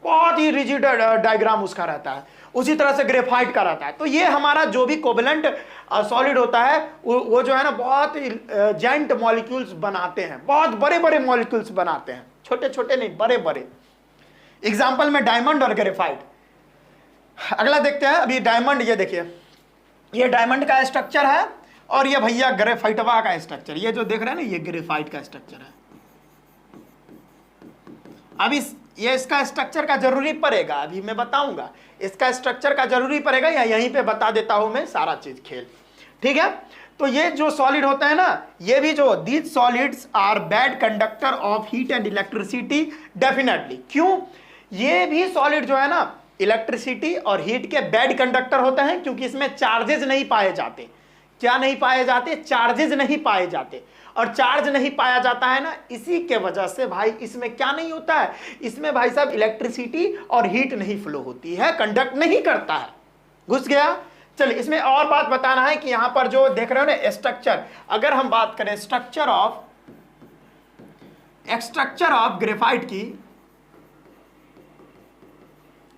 बहुत ही रिजिड डायग्राम उसका रहता है। उसी तरह से ग्रेफाइट का रहता है। तो ये हमारा जो भी कोवेलेंट सॉलिड होता है वो जो है ना बहुत जेंट मॉलिक्यूल्स बनाते हैं, बहुत बड़े बड़े मॉलिक्यूल्स बनाते हैं, छोटे छोटे नहीं बड़े बड़े। एग्जाम्पल में डायमंड और ग्रेफाइट। अगला देखते हैं, अभी डायमंड, ये देखिए ये डायमंड का स्ट्रक्चर है, और ये भैया ग्रेफाइटवा का स्ट्रक्चर। ये जो देख रहे हैं ना, ये ग्रेफाइट का स्ट्रक्चर है। अब ये इसका स्ट्रक्चर का जरूरी पड़ेगा, अभी मैं बताऊंगा इसका स्ट्रक्चर का जरूरी पड़ेगा, या यहीं पे बता देता हूं मैं सारा चीज खेल। ठीक है, तो ये जो सॉलिड होता है ना, ये भी जो these solids are bad conductor of heat and electricity definitely. क्यों, ये भी सॉलिड जो है ना इलेक्ट्रिसिटी और हीट के बैड कंडक्टर होते हैं, क्योंकि इसमें चार्जेस नहीं पाए जाते। क्या नहीं पाए जाते, चार्जेस नहीं पाए जाते। और चार्ज नहीं पाया जाता है ना, इसी के वजह से भाई इसमें क्या नहीं होता है, इसमें भाई साहब इलेक्ट्रिसिटी और हीट नहीं फ्लो होती है, कंडक्ट नहीं करता है। घुस गया। चलिए इसमें और बात बताना है कि यहां पर जो देख रहे हो ना स्ट्रक्चर, अगर हम बात करें स्ट्रक्चर ऑफ ग्रेफाइट की,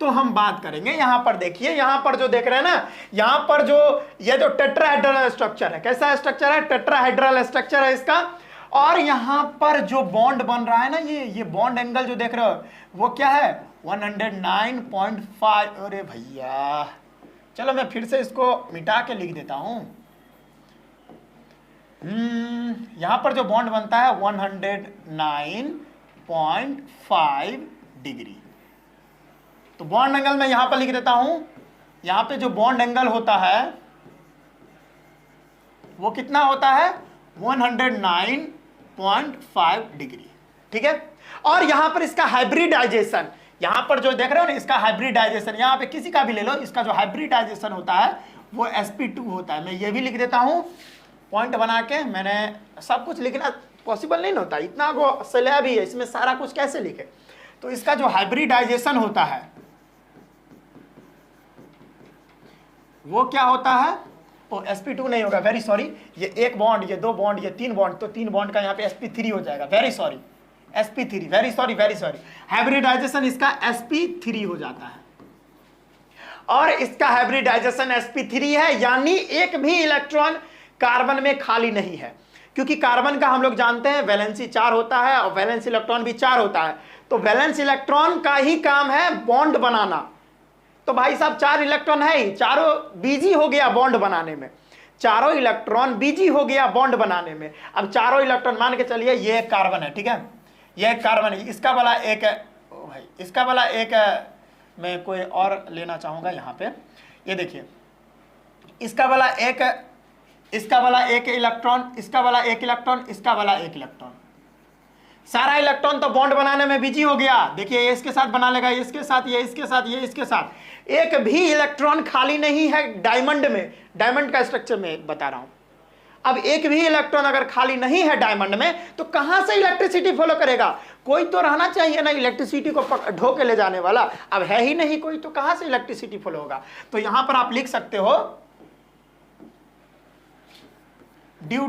तो हम बात करेंगे। यहां पर देखिए, यहां पर जो देख रहे हैं ना, यहां पर जो ये जो टेट्राहेड्रल स्ट्रक्चर है, कैसा स्ट्रक्चर है, टेट्राहेड्रल स्ट्रक्चर है इसका। और यहां पर जो बॉन्ड बन रहा है ना, ये बॉन्ड एंगल जो देख रहे हो वो क्या है, 109.5। अरे भैया चलो मैं फिर से इसको मिटा के लिख देता हूं। यहां पर जो बॉन्ड बनता है 109.5 डिग्री। तो बॉन्ड एंगल मैं यहां पर लिख देता हूं, यहां पे जो बॉन्ड एंगल होता है वो कितना होता है 109.5 डिग्री, ठीक है। और यहां पर इसका हाइब्रिडाइजेशन, यहां पर जो देख रहे हो ना इसका हाइब्रिडाइजेशन, यहां पे किसी का भी ले लो, इसका जो हाइब्रिडाइजेशन होता है वो sp2 होता है। मैं ये भी लिख देता हूं पॉइंट बना के, मैंने सब कुछ लिखना पॉसिबल नहीं होता, इतना वो स्लैब ही है, इसमें सारा कुछ कैसे लिखे। तो इसका जो हाइब्रिडाइजेशन होता है वो क्या होता है, ओ sp2 नहीं होगा, वेरी सॉरी, ये एक बॉन्ड, ये दो बॉन्ड, ये तीन बॉन्ड, तो तीन बॉन्ड का यहाँ पे sp3 हो जाएगा, very sorry sp3, very sorry hybridization इसका sp3 हो जाता है। और इसका हाइब्रिडाइजेशन sp3 है, यानी एक भी इलेक्ट्रॉन कार्बन में खाली नहीं है, क्योंकि कार्बन का हम लोग जानते हैं वैलेंसी 4 होता है और वैलेंस इलेक्ट्रॉन भी 4 होता है, तो वैलेंस इलेक्ट्रॉन का ही काम है बॉन्ड बनाना। तो भाई साहब 4 इलेक्ट्रॉन है ही, चारों बिजी हो गया बॉन्ड बनाने में, चारों इलेक्ट्रॉन बिजी हो गया बॉन्ड बनाने में। अब चारों इलेक्ट्रॉन मान के चलिए ये एक कार्बन है, ठीक है, ये एक कार्बन है, इसका वाला एक है, ओ भाई इसका वाला एक है, मैं कोई और लेना चाहूंगा यहाँ पे, ये देखिए इसका वाला एक, इसका वाला एक इलेक्ट्रॉन, इसका वाला एक इलेक्ट्रॉन, इसका वाला एक इलेक्ट्रॉन, सारा इलेक्ट्रॉन तो बॉन्ड बनाने में बिजी हो गया। देखिए ये इसके साथ बना लेगा, इसके साथ, ये इसके साथ, ये इसके साथ, एक भी इलेक्ट्रॉन खाली नहीं है डायमंड में, डायमंड का स्ट्रक्चर में बता रहा हूं। अब एक भी इलेक्ट्रॉन अगर खाली नहीं है डायमंड में तो कहां से इलेक्ट्रिसिटी फ्लो करेगा, कोई तो रहना चाहिए ना इलेक्ट्रिसिटी को ढो के ले जाने वाला, अब है ही नहीं कोई, तो कहां से इलेक्ट्रिसिटी फ्लो होगा। तो यहां पर आप लिख सकते हो due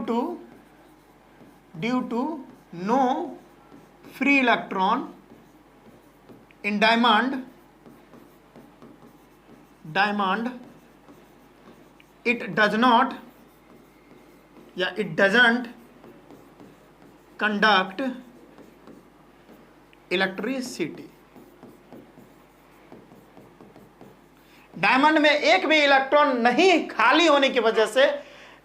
to no free electron in diamond it does not या it doesn't conduct electricity। Diamond में एक भी इलेक्ट्रॉन नहीं खाली होने की वजह से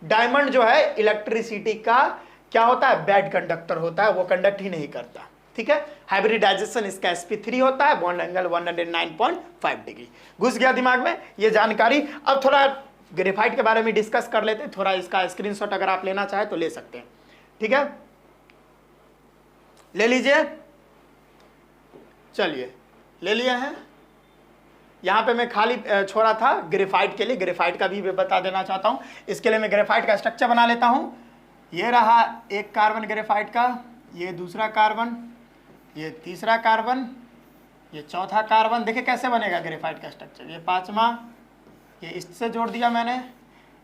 डायमंड जो है इलेक्ट्रिसिटी का क्या होता है, बैड कंडक्टर होता है, वो कंडक्ट ही नहीं करता, ठीक है। हाइब्रिडाइजेशन इसका sp3 होता है, बॉन्ड एंगल 109.5 डिग्री। घुस गया दिमाग में ये जानकारी। अब थोड़ा ग्रेफाइट के बारे में डिस्कस कर लेते हैं, थोड़ा इसका स्क्रीनशॉट अगर आप लेना चाहे तो ले सकते हैं, ठीक है, ले लीजिए, चलिए ले लिए हैं। यहां पे मैं खाली छोड़ा था ग्रेफाइट के लिए, ग्रेफाइट का भी बता देना चाहता हूं। इसके लिए मैं ग्रेफाइट का स्ट्रक्चर बना लेता हूं। ये रहा एक कार्बन ग्रेफाइट का, ये दूसरा कार्बन, ये तीसरा कार्बन, ये चौथा कार्बन। देखिए कैसे बनेगा ग्रेफाइट का स्ट्रक्चर, ये पांचवा, ये इससे जोड़ दिया मैंने,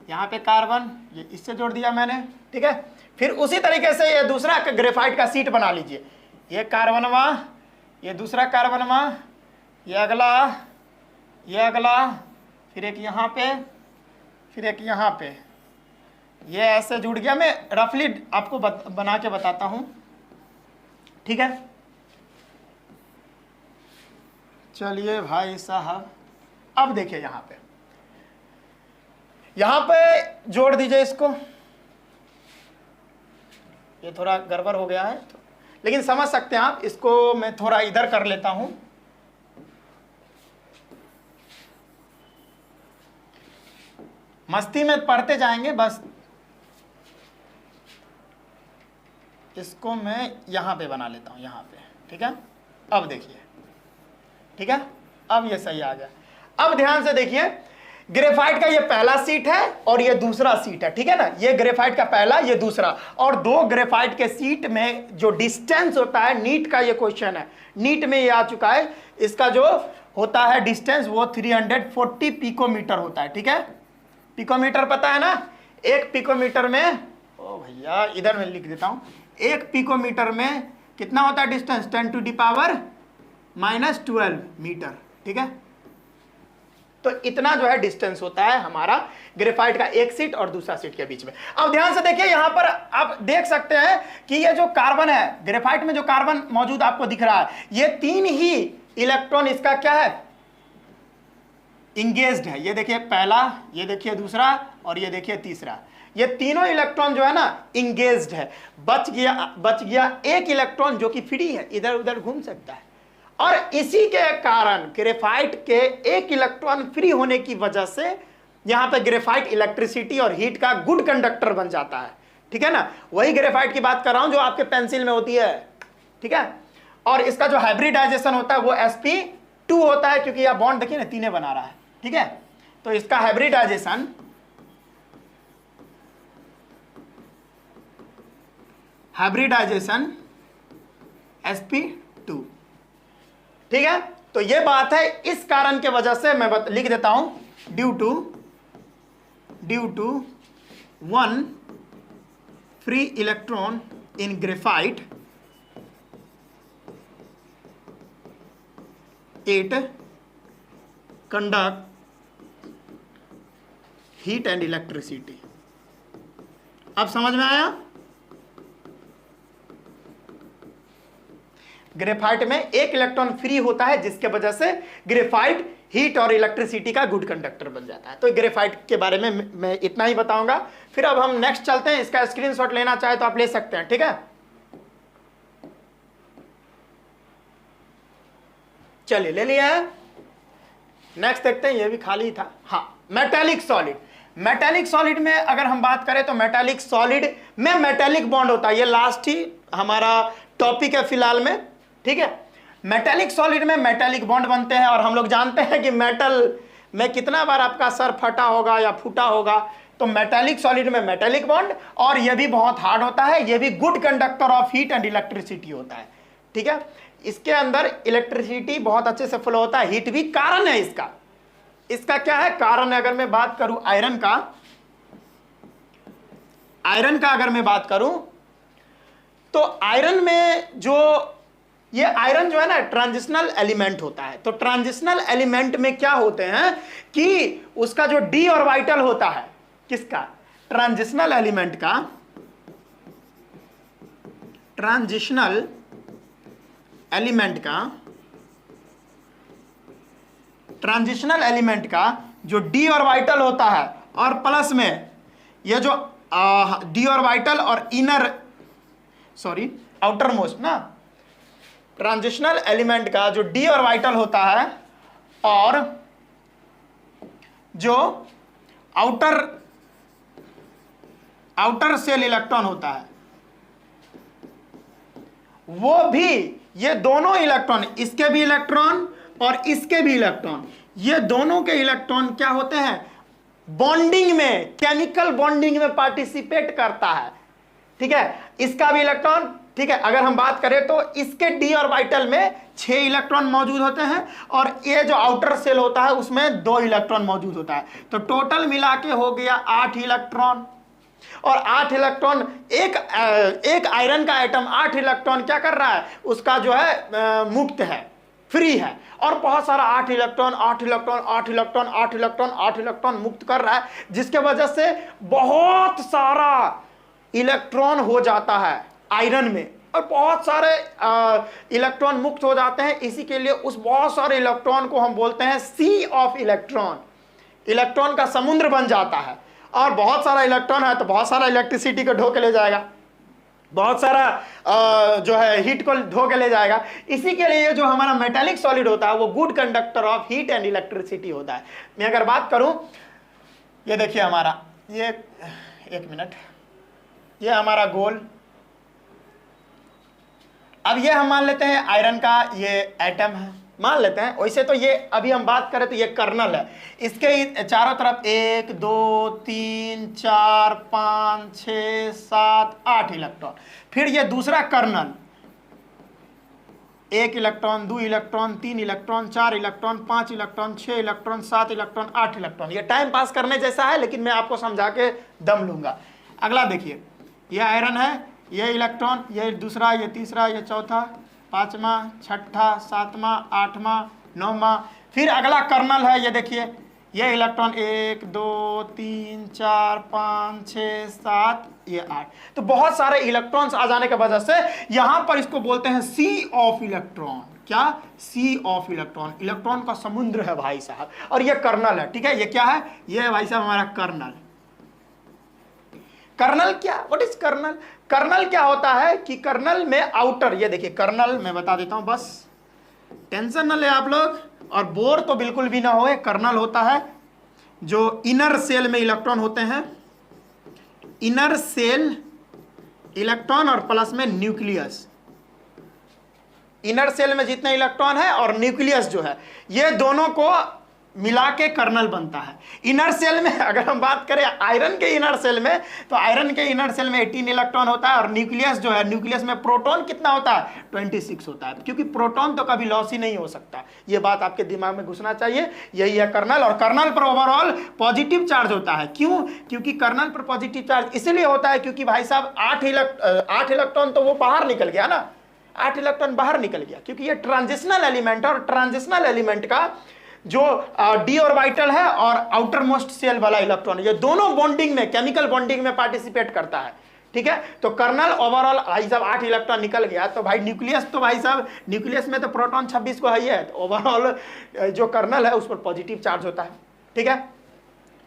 यहाँ पे कार्बन, ये इससे जोड़ दिया मैंने, ठीक है। फिर उसी तरीके से ये दूसरा ग्रेफाइट का सीट बना लीजिए, ये कार्बनवा, ये दूसरा कार्बनवा, ये अगला, फिर एक यहाँ पे, फिर एक यहाँ पे, ये ऐसे जुड़ गया। मैं रफली आपको बना के बताता हूँ, ठीक है। चलिए भाई साहब, अब देखिए यहां पे जोड़ दीजिए इसको। ये थोड़ा गड़बड़ हो गया है तो, लेकिन समझ सकते हैं आप इसको। मैं थोड़ा इधर कर लेता हूं, मस्ती में पढ़ते जाएंगे बस। इसको मैं यहां पे बना लेता हूं, यहां पे, ठीक है। अब देखिए, ठीक है, अब ये सही आ गया। अब ध्यान से देखिए, ग्रेफाइट का ये पहला सीट है और ये दूसरा सीट है, ठीक है ना। ये ग्रेफाइट का पहला, ये दूसरा, और दो ग्रेफाइट के सीट में जो डिस्टेंस होता है, नीट का ये क्वेश्चन है, नीट में ये आ चुका है। इसका जो होता है डिस्टेंस वो 340 पिकोमीटर होता है, ठीक है। पिकोमीटर पता है ना, एक पिकोमीटर में, ओ भैया इधर मैं लिख देता हूं, एक पिकोमीटर में कितना होता है डिस्टेंस, 10⁻⁻12 मीटर, ठीक है। तो इतना जो है डिस्टेंस होता है हमारा ग्रेफाइट का एक सीट और दूसरा सीट के बीच में। अब ध्यान से देखिए, यहां पर आप देख सकते हैं कि ये जो कार्बन है, ग्रेफाइट में जो कार्बन मौजूद आपको दिख रहा है, ये तीन ही इलेक्ट्रॉन इसका क्या है, इंगेज्ड है। ये देखिए पहला, ये देखिए दूसरा, और ये देखिए तीसरा। ये तीनों इलेक्ट्रॉन जो है ना इंगेज्ड है। बच गया एक इलेक्ट्रॉन जो कि फ्री है, इधर उधर घूम सकता है। और इसी के कारण ग्रेफाइट के एक इलेक्ट्रॉन फ्री होने की वजह से यहां पे ग्रेफाइट इलेक्ट्रिसिटी और हीट का गुड कंडक्टर बन जाता है। ठीक है ना, वही ग्रेफाइट की बात कर रहा हूं जो आपके पेंसिल में होती है। ठीक है, और इसका जो हाइब्रिडाइजेशन होता है वो sp2 होता है, क्योंकि यह बॉन्ड देखिए ना तीने बना रहा है। ठीक है, तो इसका हाइब्रिडाइजेशन sp2। ठीक है, तो यह बात है, इस कारण के वजह से मैं लिख देता हूं due to one free electron in graphite it conduct heat and electricity. अब समझ में आया? ग्रेफाइट में एक इलेक्ट्रॉन फ्री होता है जिसके वजह से ग्रेफाइट हीट और इलेक्ट्रिसिटी का गुड कंडक्टर बन जाता है। तो ग्रेफाइट के बारे में मैं इतना ही बताऊंगा। फिर अब हम नेक्स्ट चलते हैं, इसका स्क्रीनशॉट लेना चाहे तो आप ले सकते हैं। ठीक है, चलिए ले लिया है। नेक्स्ट देखते हैं, ये भी खाली था। हाँ, मेटालिक सॉलिड। मेटालिक सॉलिड में अगर हम बात करें तो मेटालिक सॉलिड में मेटालिक बॉन्ड होता है। ये लास्ट ही हमारा टॉपिक है फिलहाल में। ठीक है, मेटालिक सॉलिड में मेटालिक बॉन्ड बनते हैं, और हम लोग जानते हैं कि मेटल में कितना बार आपका सर फटा होगा या फूटा होगा। तो मेटालिक सॉलिड में मेटालिक बॉन्ड, और यह भी बहुत हार्ड होता है, यह भी good conductor of heat and electricity होता है। ठीक है, इसके अंदर इलेक्ट्रिसिटी बहुत अच्छे से फ्लो होता है, हीट भी कारण है इसका। इसका क्या है कारण है? अगर मैं बात करूं आयरन का अगर मैं बात करूं तो आयरन में जो ये आयरन जो है ना ट्रांजिशनल एलिमेंट होता है। तो ट्रांजिशनल एलिमेंट में क्या होते हैं कि उसका जो डी ऑर्बिटल होता है, किसका? ट्रांजिशनल एलिमेंट का, ट्रांजिशनल एलिमेंट का जो डी ऑर्बिटल होता है, और प्लस में ये जो डी ऑर्बिटल और आउटर मोस्ट ना, ट्रांजिशनल एलिमेंट का जो डी ऑर्बिटल होता है और जो आउटर शेल इलेक्ट्रॉन होता है, वो भी, ये दोनों इलेक्ट्रॉन, इसके भी इलेक्ट्रॉन और इसके भी इलेक्ट्रॉन, ये दोनों के इलेक्ट्रॉन क्या होते हैं? बॉन्डिंग में, केमिकल बॉन्डिंग में पार्टिसिपेट करता है। ठीक है, इसका भी इलेक्ट्रॉन। ठीक है, अगर हम बात करें तो इसके डी ऑर्बिटल में 6 इलेक्ट्रॉन मौजूद होते हैं, और ये जो आउटर शेल होता है उसमें 2 इलेक्ट्रॉन मौजूद होता है। तो टोटल मिला के हो गया 8 इलेक्ट्रॉन। और 8 इलेक्ट्रॉन, एक आयरन का एटम 8 इलेक्ट्रॉन क्या कर रहा है? उसका जो है मुक्त है, फ्री है, और बहुत सारा 8 इलेक्ट्रॉन मुक्त कर रहा है, जिसके वजह से बहुत सारा इलेक्ट्रॉन हो जाता है आयरन में, और बहुत सारे इलेक्ट्रॉन मुक्त हो जाते हैं। इसी के लिए उस बहुत सारे इलेक्ट्रॉन को हम बोलते हैं सी ऑफ इलेक्ट्रॉन। इलेक्ट्रॉन का समुद्र बन जाता है, और बहुत सारा इलेक्ट्रॉन है तो बहुत सारा इलेक्ट्रिसिटी को ढो के ले जाएगा, बहुत सारा जो है हीट को ढो के ले जाएगा। इसी के लिए जो हमारा मेटालिक सॉलिड होता है वो good conductor of heat and electricity होता है। मैं अगर बात करूं, ये देखिए हमारा, ये एक मिनट, ये हमारा गोल, अब ये हम मान लेते हैं आयरन का ये एटम है, मान लेते हैं। वैसे तो ये अभी हम बात करें तो ये कर्नल है, इसके चारों तरफ 1 2 3 4 5 6 7 8 इलेक्ट्रॉन। फिर ये दूसरा कर्नल, 1 electron 2 electron 3 electron 4 electron 5 electron 6 electron 7 electron 8 electron. ये टाइम पास करने जैसा है, लेकिन मैं आपको समझा के दम लूंगा। अगला देखिए, ये आयरन है, ये इलेक्ट्रॉन, ये दूसरा, ये तीसरा, ये चौथा, 5वां, 6ठा, 7वां, 8वां, 9वां। फिर अगला कर्नल है, ये देखिए, ये इलेक्ट्रॉन 1 2 3 4 5 6 7, ये 8। तो बहुत सारे इलेक्ट्रॉन्स आ जाने की वजह से यहां पर इसको बोलते हैं सी ऑफ इलेक्ट्रॉन। क्या? सी ऑफ इलेक्ट्रॉन। इलेक्ट्रॉन का समुद्र है भाई साहब, और ये कर्नल है। ठीक है, ये क्या है? ये भाई साहब हमारा कर्नल। कर्नल क्या, व्हाट इज कर्नल? कर्नल क्या होता है कि कर्नल में आउटर, ये देखिए कर्नल मैं बता देता हूं बस, टेंशन ना ले आप लोग, और बोर तो बिल्कुल भी ना होए। कर्नल होता है जो इनर सेल में इलेक्ट्रॉन होते हैं, इनर सेल इलेक्ट्रॉन और प्लस में न्यूक्लियस। इनर सेल में जितने इलेक्ट्रॉन है और न्यूक्लियस जो है, ये दोनों को मिला के कर्नल बनता है। इनर सेल में अगर हम बात करें आयरन के इनर सेल में, तो आयरन के इनर सेल में 18 इलेक्ट्रॉन होता है, और न्यूक्लियस जो है, न्यूक्लियस में प्रोटॉन कितना होता है, 26 होता है, क्योंकि प्रोटॉन तो कभी लॉस ही नहीं हो सकता। ये बात आपके दिमाग में घुसना चाहिए। यही है कर्नल, और कर्नल पर ओवरऑल पॉजिटिव चार्ज होता है। क्यों? क्योंकि कर्नल पर पॉजिटिव चार्ज इसलिए होता है क्योंकि भाई साहब 8 इलेक्ट्रॉन तो वो बाहर निकल गया ना, 8 इलेक्ट्रॉन बाहर निकल गया, क्योंकि ये ट्रांजिशनल एलिमेंट है, और ट्रांजिशनल एलिमेंट का जो डी ऑर्बिटल है और आउटर मोस्ट सेल वाला इलेक्ट्रॉन, ये दोनों बॉन्डिंग में, केमिकल बॉन्डिंग में पार्टिसिपेट करता है। ठीक है, तो कर्नल ओवरऑल भाई साहब 8 इलेक्ट्रॉन निकल गया, तो भाई न्यूक्लियस तो भाई साहब, न्यूक्लियस में तो प्रोटॉन 26 को है, तो ओवरऑल जो कर्नल है उस पर पॉजिटिव चार्ज होता है। ठीक है,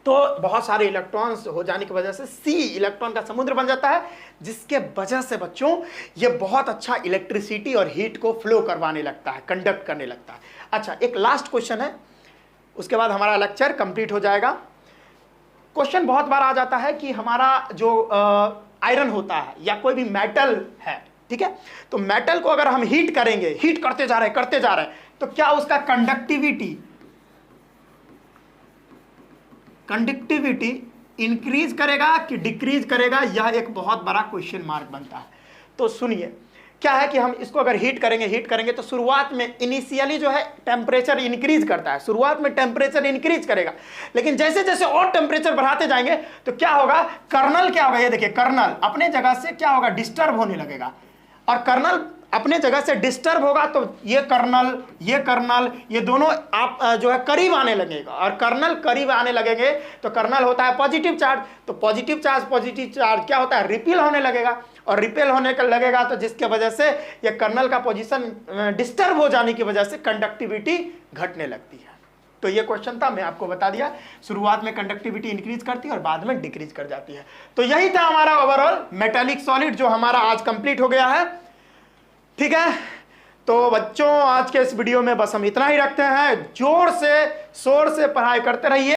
तो बहुत सारे इलेक्ट्रॉन्स हो जाने की वजह से सी इलेक्ट्रॉन का समुद्र बन जाता है, जिसके वजह से बच्चों ये बहुत अच्छा इलेक्ट्रिसिटी और हीट को फ्लो करवाने लगता है, कंडक्ट करने लगता है। अच्छा, एक लास्ट क्वेश्चन है, उसके बाद हमारा लेक्चर कंप्लीट हो जाएगा। क्वेश्चन बहुत बार आ जाता है कि हमारा जो आयरन होता है या कोई भी मेटल है, ठीक है, तो मेटल को अगर हम हीट करेंगे, हीट करते जा रहे हैं, तो क्या उसका कंडक्टिविटी इंक्रीज करेगा कि डिक्रीज करेगा? यह एक बहुत बड़ा क्वेश्चन मार्क बनता है। तो सुनिए, क्या है कि हम इसको अगर हीट करेंगे तो शुरुआत में इनिशियली जो है टेम्परेचर इंक्रीज करता है, शुरुआत में टेम्परेचर इंक्रीज करेगा, लेकिन जैसे जैसे और टेम्परेचर बढ़ाते जाएंगे तो क्या होगा, कर्नल क्या होगा, ये देखिए कर्नल अपने जगह से क्या होगा, डिस्टर्ब होने लगेगा, और कर्नल अपने जगह से डिस्टर्ब होगा तो ये कर्नल ये दोनों आप जो है करीब आने लगेगा, और कर्नल करीब आने लगेंगे तो कर्नल होता है पॉजिटिव चार्ज, तो पॉजिटिव चार्ज क्या होता है, रिपेल होने लगेगा, और रिपेल होने का लगेगा तो जिसके वजह से ये कर्नल का पोजीशन डिस्टर्ब हो जाने की वजह से कंडक्टिविटी घटने लगती है। तो ये क्वेश्चन था, मैं आपको बता दिया, शुरुआत में कंडक्टिविटी इंक्रीज करती है और बाद में डिक्रीज कर जाती है। तो यही था हमारा ओवरऑल मेटालिक सॉलिड जो हमारा आज कंप्लीट हो गया है। ठीक है, तो बच्चों आज के इस वीडियो में बस हम इतना ही रखते हैं। जोर से शोर से पढ़ाई करते रहिए।